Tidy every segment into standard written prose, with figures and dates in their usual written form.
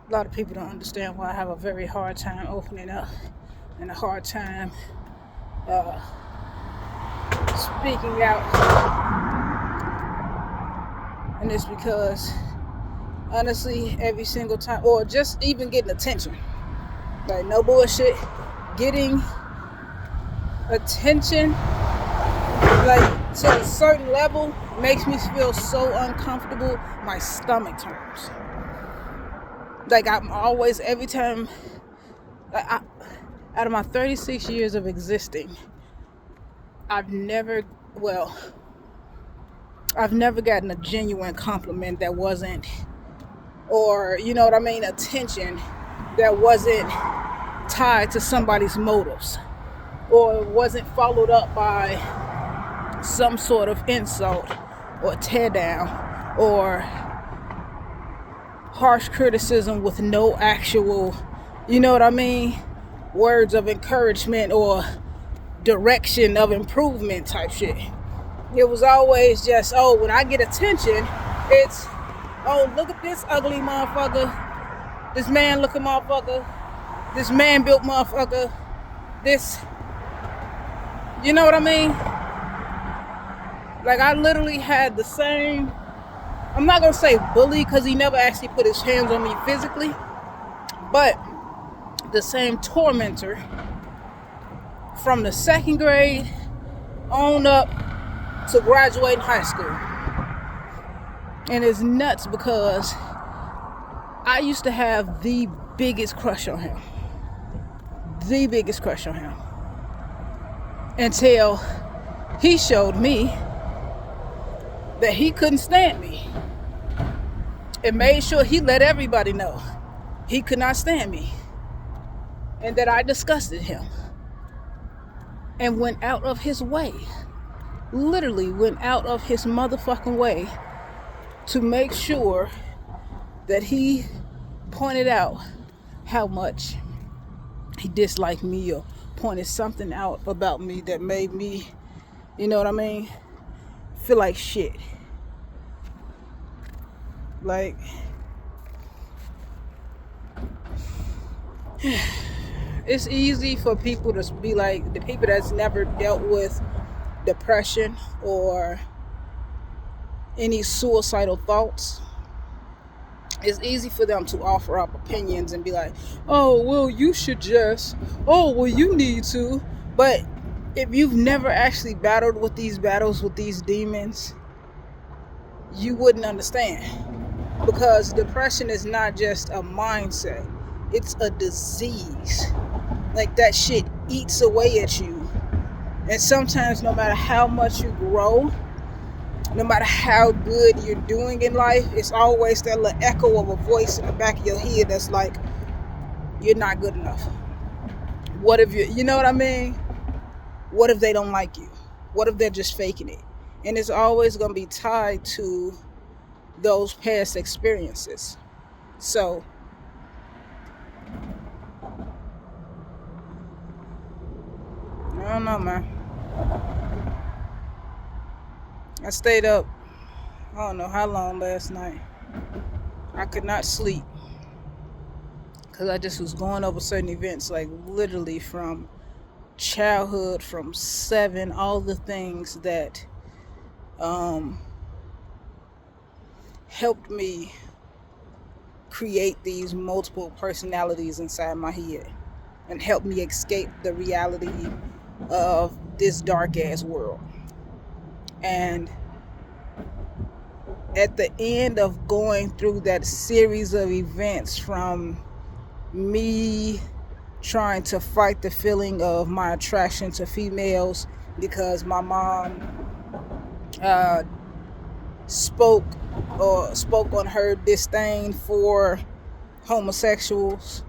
A lot of people don't understand why I have a very hard time opening up and a hard time uh, speaking out. And it's because, honestly, every single time, or just even getting attention, like no bullshit, getting attention, like to a certain level, makes me feel so uncomfortable. My stomach turns. Like I'm always, every time, out of my 36 years of existing, I've never, well, I've never gotten a genuine compliment that wasn't, or you know what I mean, attention that wasn't tied to somebody's motives, or wasn't followed up by some sort of insult or tear down or harsh criticism with no actual, you know what I mean, words of encouragement or direction of improvement type shit. It was always just, oh, when I get attention, it's, oh, look at this ugly motherfucker, this man looking motherfucker, this man built motherfucker, this, you know what I mean? Like I literally had the same, I'm not gonna say bully because he never actually put his hands on me physically, but the same tormentor from the second grade on up to graduating high school. And it's nuts because I used to have the biggest crush on him. The biggest crush on him. Until he showed me that he couldn't stand me. And made sure he let everybody know he could not stand me. And that I disgusted him. And went out of his way. Literally went out of his motherfucking way to make sure that he pointed out how much he disliked me or pointed something out about me that made me, you know what I mean, feel like shit. Like, it's easy for people to be like, the people that's never dealt with depression or any suicidal thoughts, it's easy for them to offer up opinions and be like, oh, well, you should just, oh, well, you need to. But if you've never actually battled with these battles with these demons, you wouldn't understand. Because depression is not just a mindset, it's a disease. Like that shit eats away at you. And sometimes no matter how much you grow, no matter how good you're doing in life, it's always that little echo of a voice in the back of your head that's like, you're not good enough. What if you know what I mean? What if they don't like you? What if they're just faking it? And it's always going to be tied to those past experiences. So, I don't know, man. I stayed up, I don't know how long last night. I could not sleep because I just was going over certain events, like literally from childhood, from 7, all the things that helped me create these multiple personalities inside my head and helped me escape the reality of this dark ass world. And at the end of going through that series of events, from me trying to fight the feeling of my attraction to females because my mom spoke on her disdain for homosexuals,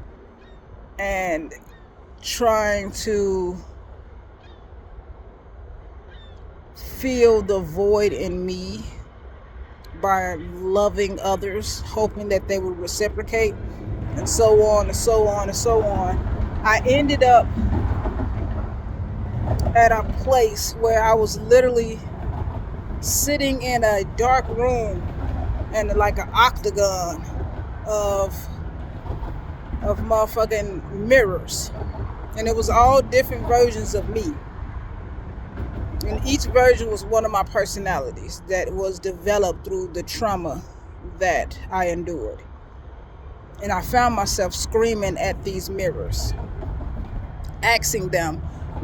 and trying to fill the void in me by loving others, hoping that they would reciprocate, and so on and so on and so on. I ended up at a place where I was literally sitting in a dark room and like an octagon of of motherfucking mirrors. And it was all different versions of me. And each version was one of my personalities that was developed through the trauma that I endured. And I found myself screaming at these mirrors, asking them,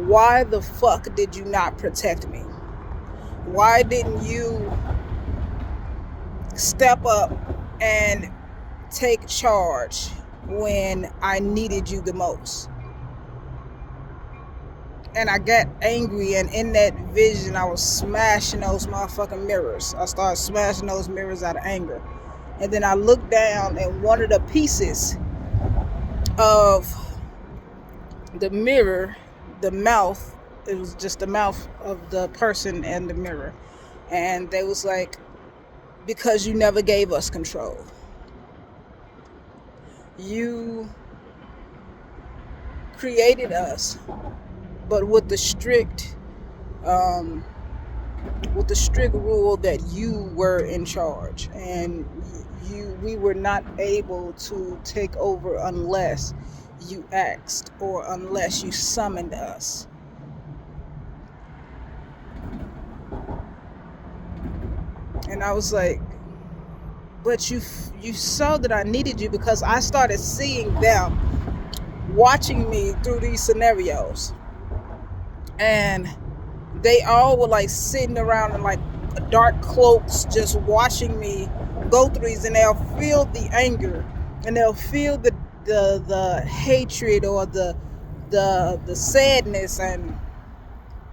why the fuck did you not protect me? Why didn't you step up and take charge when I needed you the most? And I got angry, and in that vision, I was smashing those motherfucking mirrors. I started smashing those mirrors out of anger. And then I looked down, and one of the pieces of the mirror, the mouth, it was just the mouth of the person and the mirror. And they was like, because you never gave us control. You created us, but with the strict rule that you were in charge, and we were not able to take over unless you asked or unless you summoned us. And I was like, but you saw that I needed you, because I started seeing them watching me through these scenarios. And they all were like sitting around in like dark cloaks, just watching me go through these, and they'll feel the anger, and they'll feel the hatred, or the sadness, and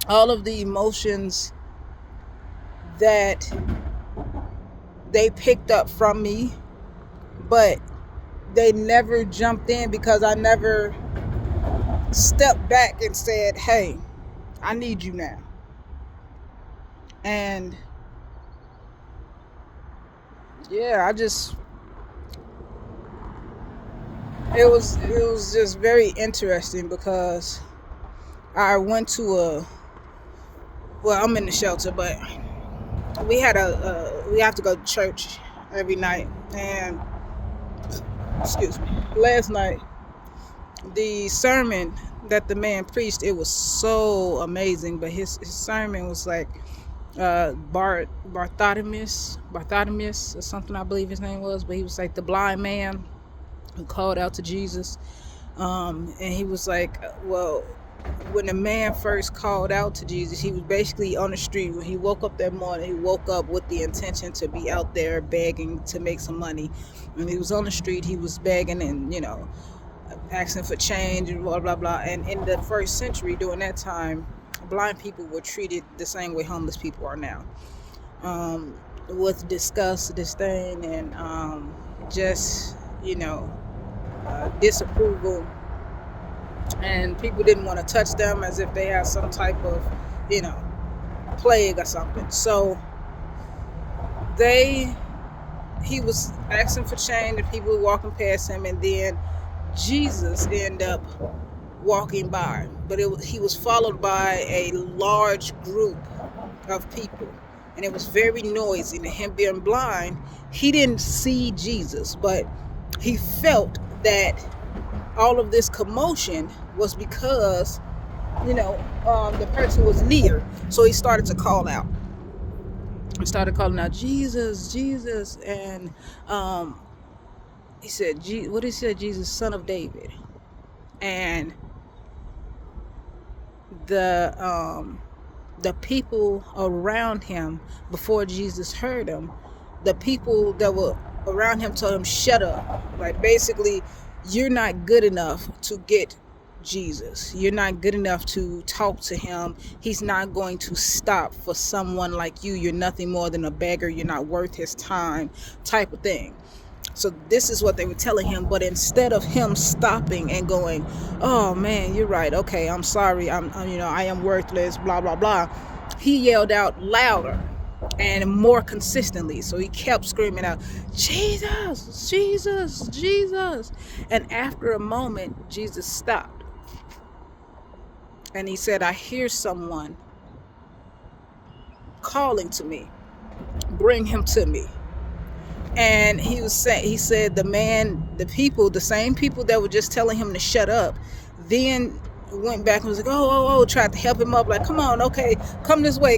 all of the emotions that they picked up from me, but they never jumped in, because I never stepped back and said, hey, I need you now. And yeah, it was just very interesting, because I went to I'm in the shelter, but we have to go to church every night. And last night, the sermon that the man preached, it was so amazing. But his sermon was like Bartholomeus or something, I believe his name was. But he was like the blind man who called out to Jesus. And he was like, well, when the man first called out to Jesus, he was basically on the street. When he woke up that morning, he woke up with the intention to be out there begging to make some money. When he was on the street, he was begging and, asking for change and blah, blah, blah. And in the first century, during that time, blind people were treated the same way homeless people are now. With disgust, disdain, and disapproval. And people didn't want to touch them as if they had some type of, plague or something. So he was asking for change, and people were walking past him, and then Jesus ended up walking by. But he was followed by a large group of people, and it was very noisy. And him being blind, he didn't see Jesus, but he felt that all of this commotion was because, the person was near. So he started to call out. He started calling out, Jesus, Jesus. And he said, Jesus, son of David. And the people around him, before Jesus heard him, the people that were around him told him, shut up. Like, basically, you're not good enough to get Jesus. You're not good enough to talk to him. He's not going to stop for someone like you. You're nothing more than a beggar. You're not worth his time, type of thing. So this is what they were telling him. But instead of him stopping and going, oh man, you're right. Okay, I'm sorry. I am worthless, blah, blah, blah. He yelled out louder and more consistently. So he kept screaming out, Jesus, Jesus, Jesus. And after a moment, Jesus stopped. And he said, I hear someone calling to me. Bring him to me. And he said the same people that were just telling him to shut up, then went back and was like, tried to help him up, like, come on, okay, come this way.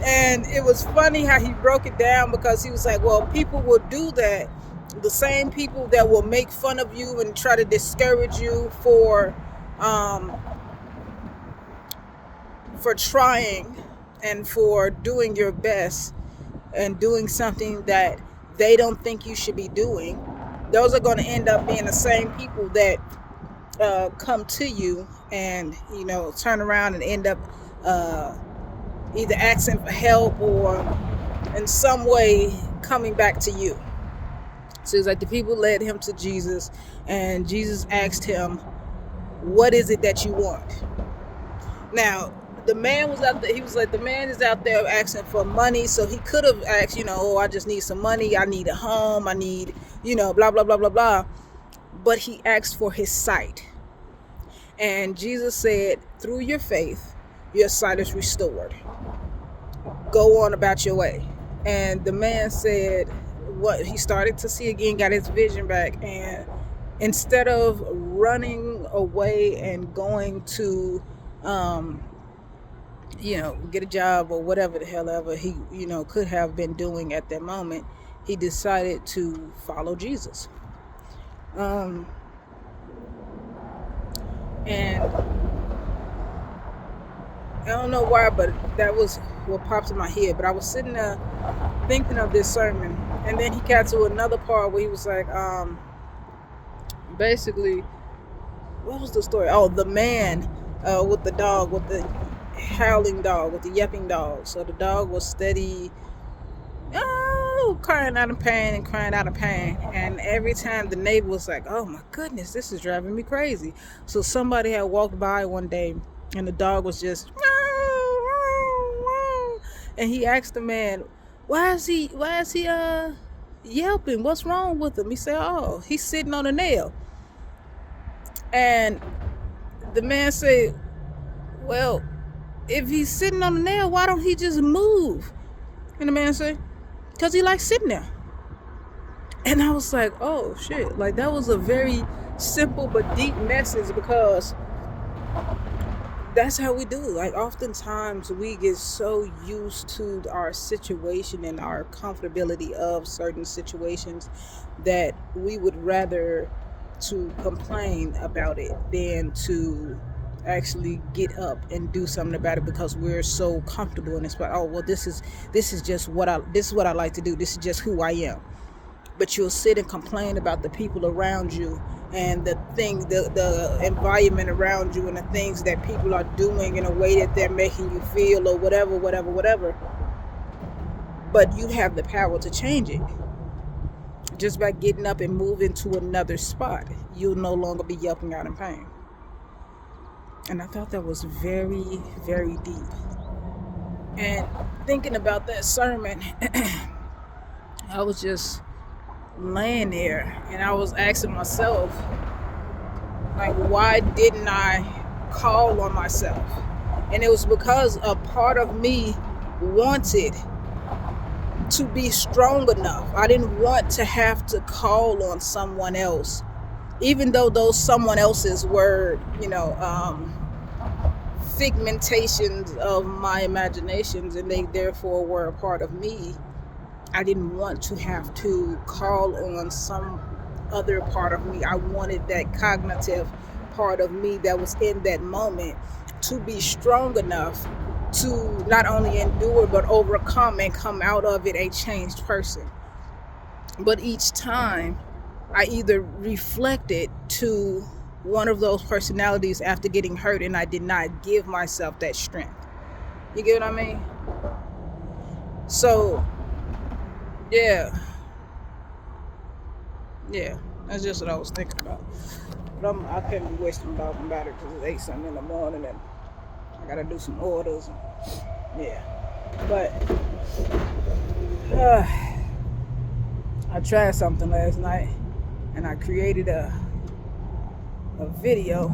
And it was funny how he broke it down, because he was like, well, people will do that. The same people that will make fun of you and try to discourage you for trying and for doing your best and doing something that they don't think you should be doing, those are going to end up being the same people that come to you and, turn around and end up either asking for help or in some way coming back to you. So it's like the people led him to Jesus, and Jesus asked him, what is it that you want? Now, the man was out there, he was like, the man is out there asking for money, so he could have asked, I just need some money, I need a home, I need, blah, blah, blah, blah, blah. But he asked for his sight. And Jesus said, through your faith, your sight is restored. Go on about your way. And the man said, what he started to see again, got his vision back, and instead of running away and going to get a job or whatever the hell ever he could have been doing at that moment, he decided to follow Jesus. And I don't know why, but that was what popped in my head. But I was sitting there thinking of this sermon, and then he got to another part where he was like, basically, what was the story? Oh, the man with the dog, with the howling dog, with the yapping dog. So the dog was steady crying out of pain. And every time the neighbor was like, oh my goodness, this is driving me crazy. So somebody had walked by one day, and the dog was just, and he asked the man, why is he yelping? What's wrong with him? He said, oh, he's sitting on a nail. And the man said, well, if he's sitting on a nail, why don't he just move? And the man said, because he likes sitting there. And I was like, oh shit, like that was a very simple but deep message, because that's how we do. Like, oftentimes we get so used to our situation and our comfortability of certain situations that we would rather to complain about it than to actually get up and do something about it, because we're so comfortable in this spot. Oh well, this is just what I like to do. This is just who I am. But you'll sit and complain about the people around you and the environment around you and the things that people are doing in a way that they're making you feel, or whatever. But you have the power to change it. Just by getting up and moving to another spot, you'll no longer be yelping out in pain. And I thought that was very, very deep. And thinking about that sermon, I was just laying there and I was asking myself, like, why didn't I call on myself? And it was because a part of me wanted to be strong enough. I didn't want to have to call on someone else, even though those someone else's were, figmentations of my imaginations, and they therefore were a part of me. I didn't want to have to call on some other part of me. I wanted that cognitive part of me that was in that moment to be strong enough to not only endure but overcome and come out of it a changed person. But each time I either reflected to one of those personalities after getting hurt, and I did not give myself that strength. You get what I mean? So yeah, that's just what I was thinking about. But I couldn't be wasting talking about it because it's 8 something in the morning and I gotta do some orders. But I tried something last night, and I created a video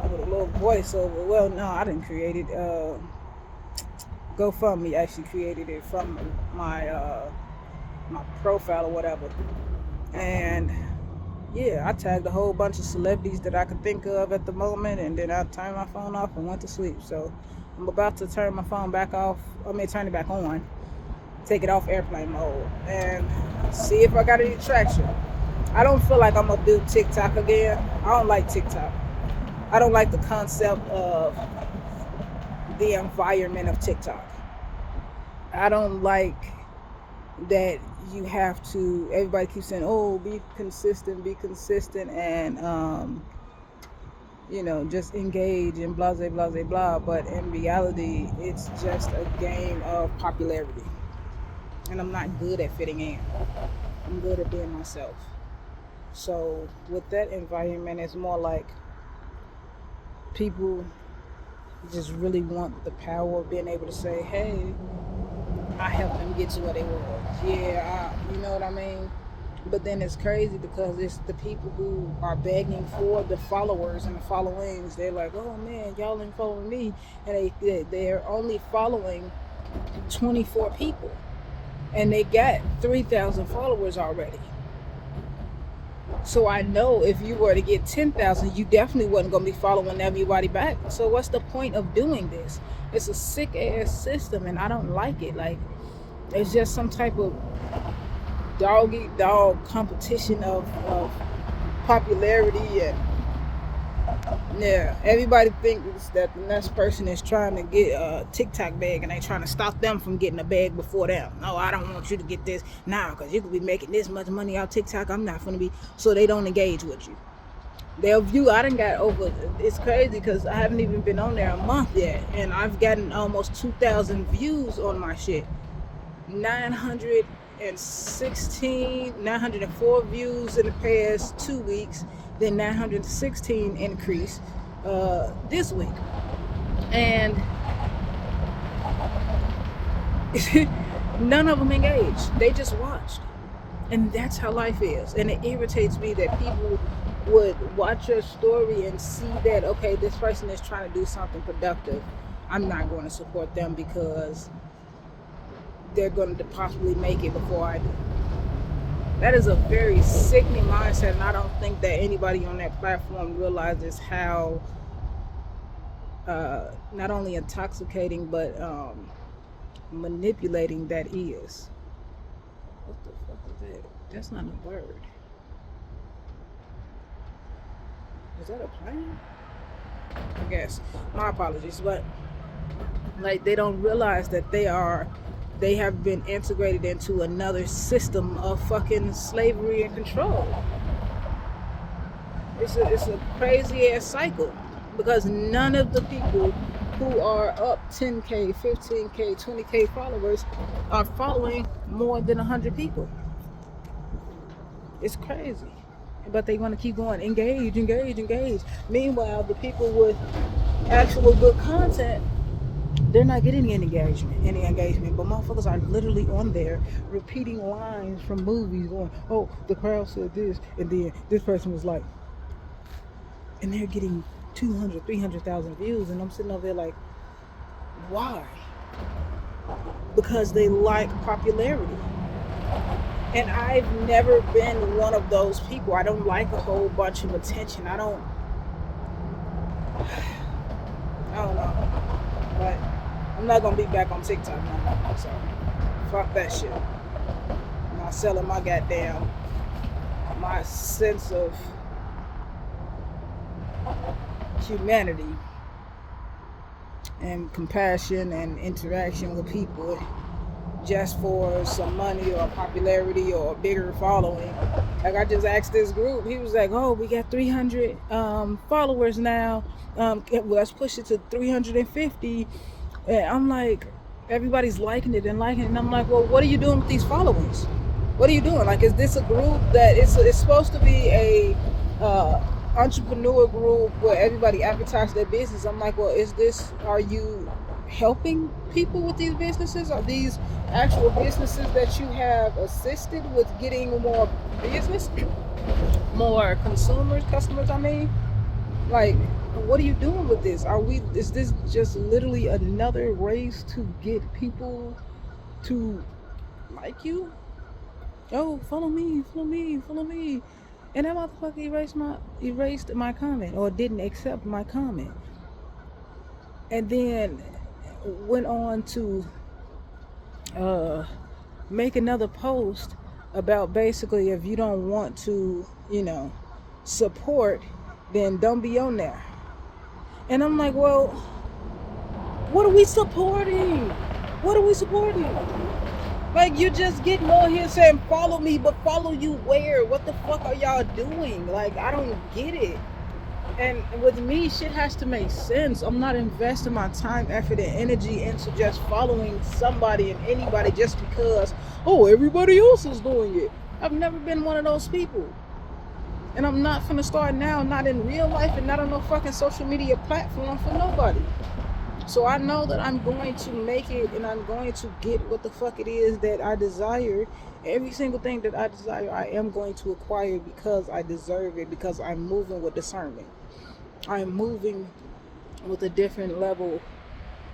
with a little voiceover. Well, no, I didn't create it. GoFundMe actually created it from my my profile or whatever. And yeah, I tagged a whole bunch of celebrities that I could think of at the moment, and then I turned my phone off and went to sleep. So I'm about to turn my phone back off. Turn it back on, take it off airplane mode, and see if I got any traction. I don't feel like I'm gonna do TikTok again. I don't like TikTok. I don't like the concept of the environment of TikTok. I don't like that you have to, everybody keeps saying, oh, be consistent, and just engage and blah blah blah blah, but in reality it's just a game of popularity, and I'm not good at fitting in. I'm good at being myself. So with that environment, it's more like people just really want the power of being able to say, hey, I helped them get to where they were. Yeah, you know what I mean? But then it's crazy because it's the people who are begging for the followers and the followings. They're like, oh man, y'all ain't following me. And they're only following 24 people. And they got 3,000 followers already. So I know if you were to get 10,000, you definitely wasn't going to be following everybody back. So what's the point of doing this? It's a sick ass system, and I don't like it. Like, it's just some type of dog eat dog competition of popularity, and yeah, everybody thinks that the next person is trying to get a TikTok bag, and they trying to stop them from getting a bag before them. No, I don't want you to get this now because you could be making this much money out TikTok. I'm not going to be. So they don't engage with you. Their view, I done got over. It's crazy because I haven't even been on there a month yet, and I've gotten almost 2,000 views on my shit. 904 views in the past 2 weeks, then 916 increase this week, and none of them engaged. They just watched, and that's how life is. And it irritates me that people would watch your story and see that, okay, this person is trying to do something productive. I'm not going to support them because they're going to possibly make it before I do. That is a very sickening mindset, and I don't think that anybody on that platform realizes how not only intoxicating but manipulating that is. What the fuck is that? That's not a bird. Is that a plane? I guess. My apologies, but like, they don't realize that they have been integrated into another system of fucking slavery and control. It's a crazy ass cycle, because none of the people who are up 10K, 15K, 20K followers are following more than 100 people. It's crazy. But they want to keep going, engage. Meanwhile, the people with actual good content, they're not getting any engagement. But motherfuckers are literally on there repeating lines from movies, going, oh, the crowd said this, and then this person was like, and they're getting 200, 300,000 views, and I'm sitting over there like, why? Because they like popularity. And I've never been one of those people. I don't like a whole bunch of attention. I don't know. But I'm not going to be back on TikTok no more. So, fuck that shit. I'm not selling my sense of humanity and compassion and interaction with people just for some money or popularity or a bigger following. Like, I just asked this group, he was like, oh, we got 300 followers now, let's push it to 350. And I'm like, everybody's liking it, and I'm like, well, what are you doing with these followings? What are you doing? Like, is this a group that it's supposed to be a entrepreneur group where everybody advertises their business? I'm like, well, are you helping people with these businesses? Are these actual businesses that you have assisted with getting more business, more customers, I mean? Like, what are you doing with this? Is this just literally another race to get people to like you? Oh, follow me, follow me, follow me. And that motherfucker erased my comment or didn't accept my comment. And then went on to uh make another post about basically if you don't want to, support, then don't be on there. And I'm like, well, what are we supporting? What are we supporting? Like, you just getting on here saying follow me, but follow you where? What the fuck are y'all doing? Like, I don't get it. And with me, shit has to make sense. I'm not investing my time, effort, and energy into just following somebody and anybody just because, oh, everybody else is doing it. I've never been one of those people. And I'm not finna start now, not in real life and not on no fucking social media platform for nobody. So I know that I'm going to make it and I'm going to get what the fuck it is that I desire. Every single thing that I desire, I am going to acquire because I deserve it, because I'm moving with discernment. I'm moving with a different level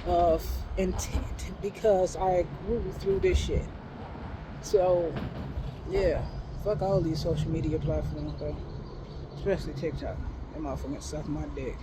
of intent because I grew through this shit. So, yeah, fuck all these social media platforms, though. Especially TikTok. That motherfucker suck my dick.